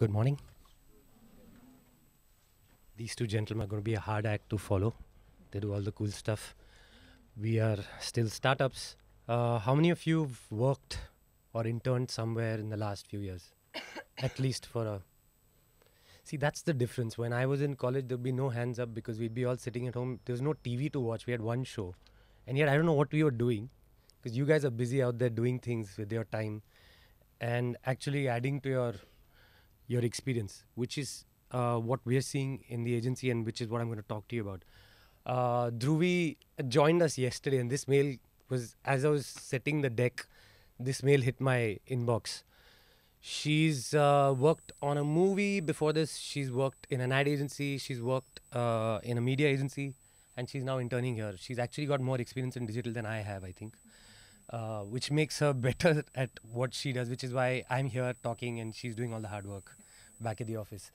Good morning. These two gentlemen are going to be a hard act to follow. They do all the cool stuff. We are still startups. How many of you have worked or interned somewhere in the last few years? At least for a... See, that's the difference. When I was in college, there'd be no hands up because we'd be all sitting at home. There was no TV to watch. We had one show. And yet I don't know what we were doing because you guys are busy out there doing things with your time and actually adding to your experience, which is what we're seeing in the agency and which is what I'm going to talk to you about. Dhruvi joined us yesterday, and this mail was, as I was setting the deck, this mail hit my inbox. She's worked on a movie before this. She's worked in an ad agency. She's worked in a media agency, and she's now interning here. She's actually got more experience in digital than I have, I think, which makes her better at what she does, which is why I'm here talking and she's doing all the hard work back at the office.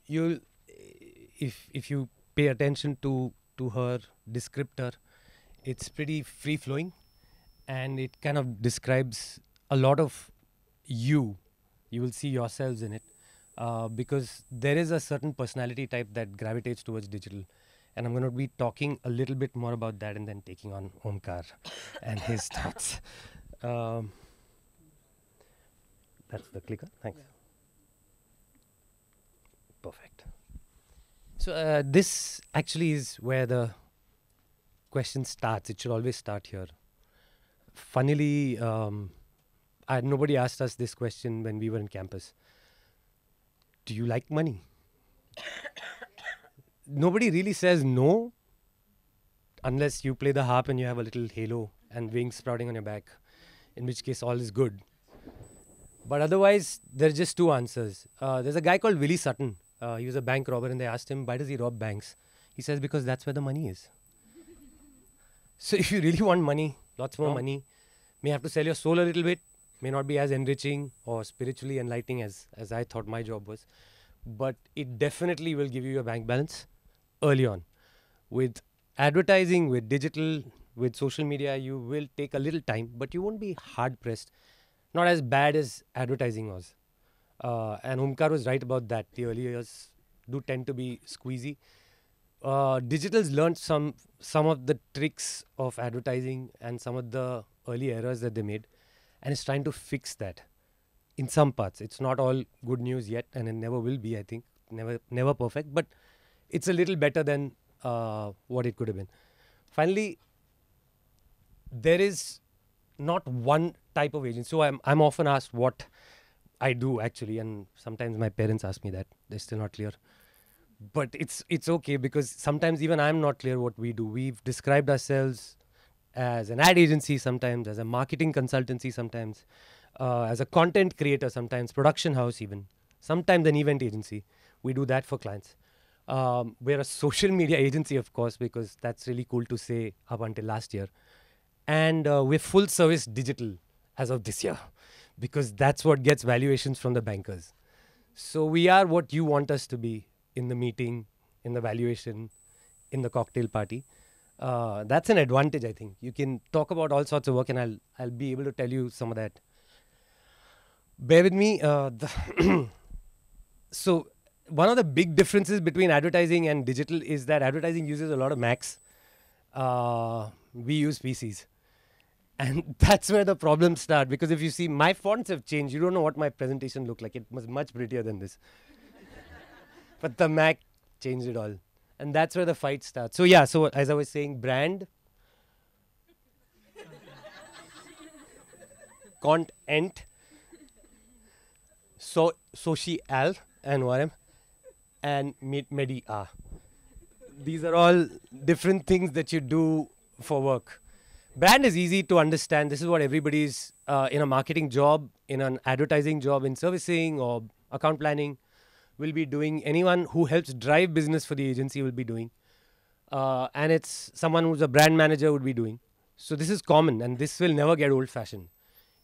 You'll, if you pay attention to her descriptor, it's pretty free flowing, and it kind of describes a lot of you. You will see yourselves in it because there is a certain personality type that gravitates towards digital, and I'm going to be talking a little bit more about that and then taking on Omkar and his thoughts. That's the clicker. Thanks. Yeah. Perfect. So this actually is where the question starts. It should always start here. Funnily, nobody asked us this question when we were in campus. Do you like money? Nobody really says no unless you play the harp and you have a little halo and wings sprouting on your back, in which case all is good. But otherwise, there's just two answers. There's a guy called Willie Sutton. He was a bank robber, and they asked him, why does he rob banks? He says, because that's where the money is. So if you really want money, lots more money, may have to sell your soul a little bit, may not be as enriching or spiritually enlightening as I thought my job was. But it definitely will give you a bank balance early on. With advertising, with digital, with social media, you will take a little time, but you won't be hard pressed. Not as bad as advertising was. And Omkar was right about that. The early years do tend to be squeezy. Digital's learned some of the tricks of advertising and some of the early errors that they made, and it's trying to fix that in some parts. It's not all good news yet, and it never will be, I think. Never perfect, but it's a little better than what it could have been. Finally, there is not one type of agent. So I'm often asked what I do actually, and sometimes my parents ask me that. They're still not clear. But it's okay because sometimes even I'm not clear what we do. We've described ourselves as an ad agency sometimes, as a marketing consultancy sometimes, as a content creator sometimes, production house even, sometimes an event agency. We do that for clients. We're a social media agency, of course, because that's really cool to say up until last year. And we're full service digital as of this year because that's what gets valuations from the bankers. So we are what you want us to be in the meeting, in the valuation, in the cocktail party. That's an advantage, I think. You can talk about all sorts of work and I'll be able to tell you some of that. Bear with me. So one of the big differences between advertising and digital is that advertising uses a lot of Macs. We use PCs. And that's where the problems start, because if you see, my fonts have changed. You don't know what my presentation looked like. It was much prettier than this. But the Mac changed it all. And that's where the fight starts. So yeah, so as I was saying, brand, content, social, environment, and media. These are all different things that you do for work. Brand is easy to understand. This is what everybody's in a marketing job, in an advertising job, in servicing or account planning will be doing. Anyone who helps drive business for the agency will be doing. And it's someone who's a brand manager would be doing. So this is common and this will never get old-fashioned.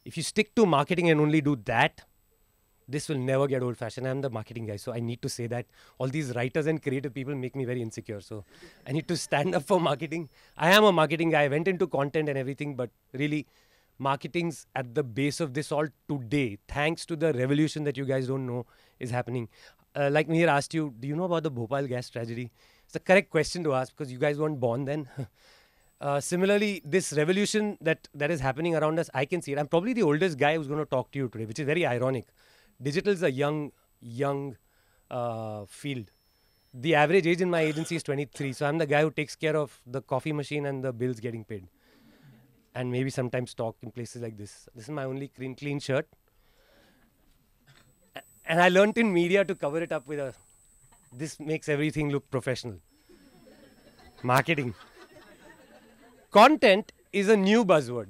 If you stick to marketing and only do that, this will never get old-fashioned. I'm the marketing guy, so I need to say that. All these writers and creative people make me very insecure. So I need to stand up for marketing. I am a marketing guy. I went into content and everything, but really marketing's at the base of this all today, thanks to the revolution that you guys don't know is happening. Like Mihir asked you, do you know about the Bhopal gas tragedy? It's the correct question to ask because you guys weren't born then. Similarly, this revolution that is happening around us, I can see it. I'm probably the oldest guy who's going to talk to you today, which is very ironic. Digital is a young field. The average age in my agency is 23, so I'm the guy who takes care of the coffee machine and the bills getting paid. And maybe sometimes talk in places like this. This is my only clean shirt. And I learnt in media to cover it up with a, this makes everything look professional. Marketing. Content is a new buzzword.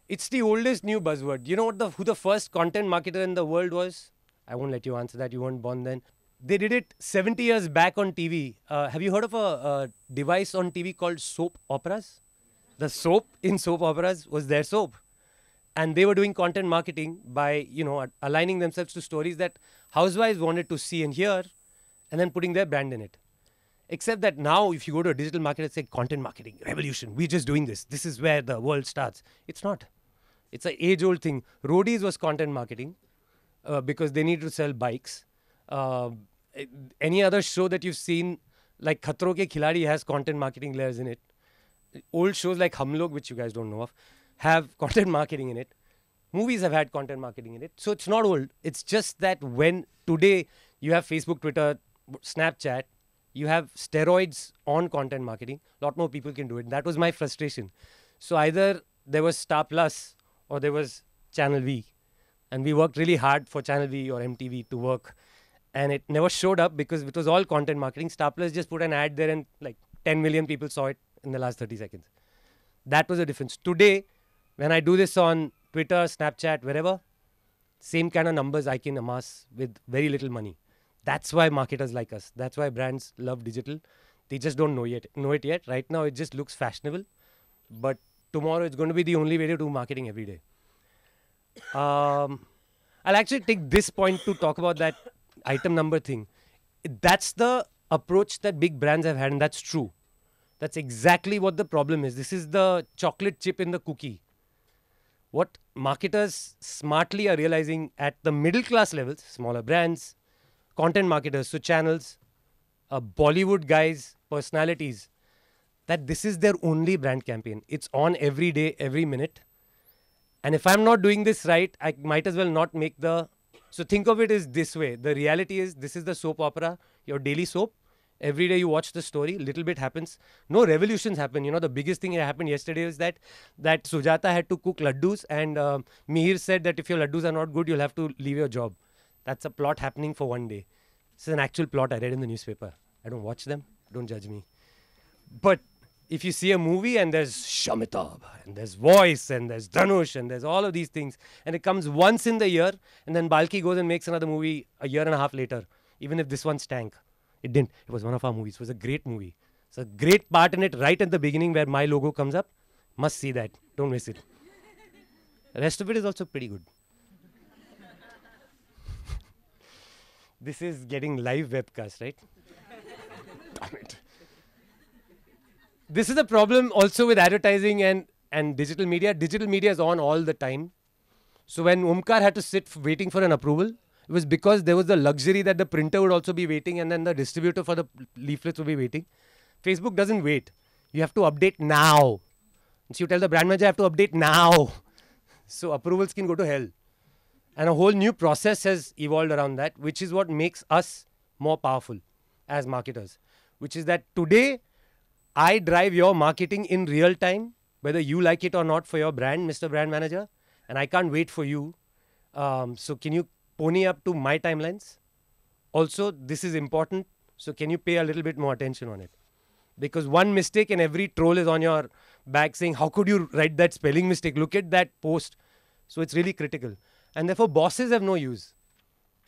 It's the oldest new buzzword. You know what who the first content marketer in the world was? I won't let you answer that. You weren't born then. They did it 70 years back on TV. Have you heard of a device on TV called soap operas? The soap in soap operas was their soap. And they were doing content marketing by, aligning themselves to stories that housewives wanted to see and hear and then putting their brand in it. Except that now, if you go to a digital market and say content marketing, revolution, we're just doing this. This is where the world starts. It's not. It's an age-old thing. Roadies was content marketing because they need to sell bikes. Any other show that you've seen, like Khatron Ke Khiladi has content marketing layers in it. Old shows like Hum Log, which you guys don't know of, have content marketing in it. Movies have had content marketing in it. So it's not old. It's just that when today you have Facebook, Twitter, Snapchat, you have steroids on content marketing. A lot more people can do it. That was my frustration. So either there was Star Plus or there was Channel V. And we worked really hard for Channel V or MTV to work. And it never showed up because it was all content marketing. Star Plus just put an ad there and like 10 million people saw it in the last 30 seconds. That was the difference. Today, when I do this on Twitter, Snapchat, wherever, same kind of numbers I can amass with very little money. That's why marketers like us. That's why brands love digital. They just don't know it yet. Right now, it just looks fashionable. But tomorrow, it's going to be the only way to do marketing every day. I'll actually take this point to talk about that item number thing. That's the approach that big brands have had, and that's true. That's exactly what the problem is. This is the chocolate chip in the cookie. What marketers smartly are realizing at the middle class levels, smaller brands, content marketers, so channels, Bollywood guys, personalities, that this is their only brand campaign. It's on every day, every minute. And if I'm not doing this right, I might as well not make the... So think of it as this way. The reality is this is the soap opera, your daily soap. Every day you watch the story, little bit happens. No revolutions happen. The biggest thing that happened yesterday is that Sujata had to cook laddus and Mihir said that if your laddus are not good, you'll have to leave your job. That's a plot happening for one day. This is an actual plot I read in the newspaper. I don't watch them. Don't judge me. But if you see a movie and there's Shamitabh and there's Voice and there's Dhanush and there's all of these things and it comes once in the year and then Balki goes and makes another movie a year and a half later, even if this one stank. It didn't. It was one of our movies. It was a great movie. It's a great part in it right at the beginning where my logo comes up. Must see that. Don't miss it. The rest of it is also pretty good. This is getting live webcast, right? Damn it. This is a problem also with advertising and digital media. Digital media is on all the time. So when Omkar had to sit waiting for an approval, it was because there was the luxury that the printer would also be waiting and then the distributor for the leaflets would be waiting. Facebook doesn't wait. You have to update now. So you tell the brand manager, I have to update now. So approvals can go to hell. And a whole new process has evolved around that, which is what makes us more powerful as marketers. Which is that today, I drive your marketing in real time, whether you like it or not for your brand, Mr. Brand Manager. And I can't wait for you. So can you pony up to my timelines? Also, this is important. So can you pay a little bit more attention on it? Because one mistake and every troll is on your back saying, how could you write that spelling mistake? Look at that post. So it's really critical. And therefore, bosses have no use.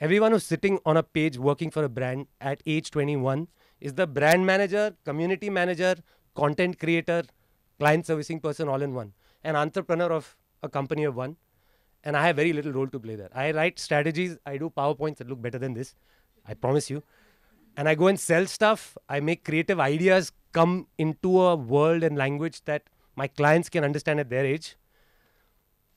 Everyone who's sitting on a page working for a brand at age 21 is the brand manager, community manager, content creator, client servicing person all in one. An entrepreneur of a company of one. And I have very little role to play there. I write strategies. I do PowerPoints that look better than this. I promise you. And I go and sell stuff. I make creative ideas come into a world and language that my clients can understand at their age.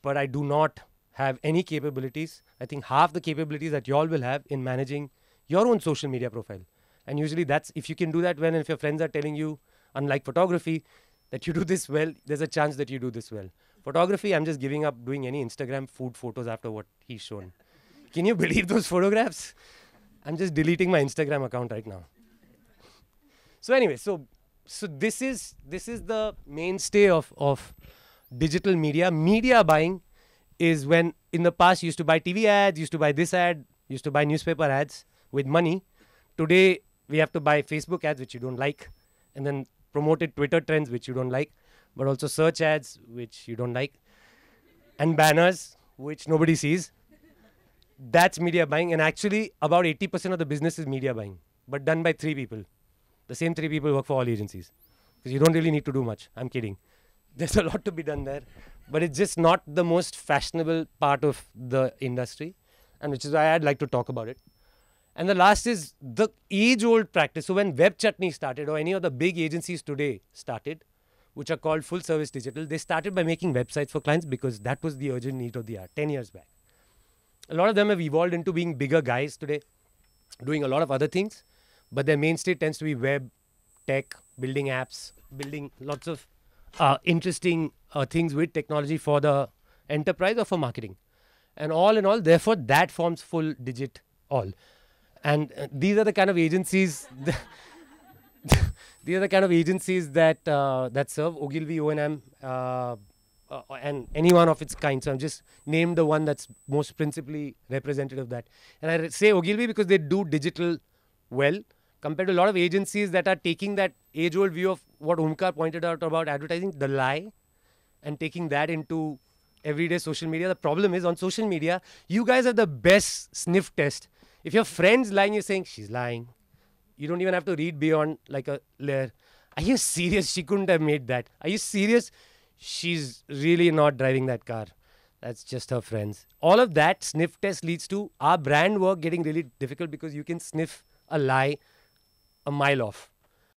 but I do not have any capabilities. I think half the capabilities that you all will have in managing your own social media profile. And usually that's, if you can do that well, and if your friends are telling you, unlike photography, that you do this well, there's a chance that you do this well. Photography, I'm just giving up doing any Instagram food photos after what he's shown. Can you believe those photographs? I'm just deleting my Instagram account right now. So anyway, so this is the mainstay of digital media. Media buying is when in the past you used to buy TV ads, used to buy this ad, used to buy newspaper ads with money. Today we have to buy Facebook ads, which you don't like, and then promoted Twitter trends, which you don't like, but also search ads, which you don't like, and banners, which nobody sees. That's media buying, and actually about 80% of the business is media buying, but done by 3 people. The same 3 people work for all agencies, because you don't really need to do much. I'm kidding. There's a lot to be done there, but it's just not the most fashionable part of the industry, and which is why I'd like to talk about it. And the last is the age-old practice. So when Web Chutney started, or any of the big agencies today started, which are called full-service digital, they started by making websites for clients because that was the urgent need of the hour 10 years back. A lot of them have evolved into being bigger guys today, doing a lot of other things, but their mainstay tends to be web, tech, building apps, building lots of interesting things with technology for the enterprise or for marketing. And all in all, therefore, that forms full digit all. And these are the kind of agencies these are the kind of agencies that that serve Ogilvy, O&M, and any one of its kind. So I'm just named the one that's most principally representative of that. And I say Ogilvy because they do digital well, compared to a lot of agencies that are taking that age-old view of what Omkar pointed out about advertising, the lie, and taking that into everyday social media. The problem is, on social media, you guys are the best sniff test. If your friend's lying, you're saying, she's lying. You don't even have to read beyond like a layer. Are you serious? She couldn't have made that. Are you serious? She's really not driving that car. That's just her friends. All of that sniff test leads to our brand work getting really difficult because you can sniff a lie a mile off.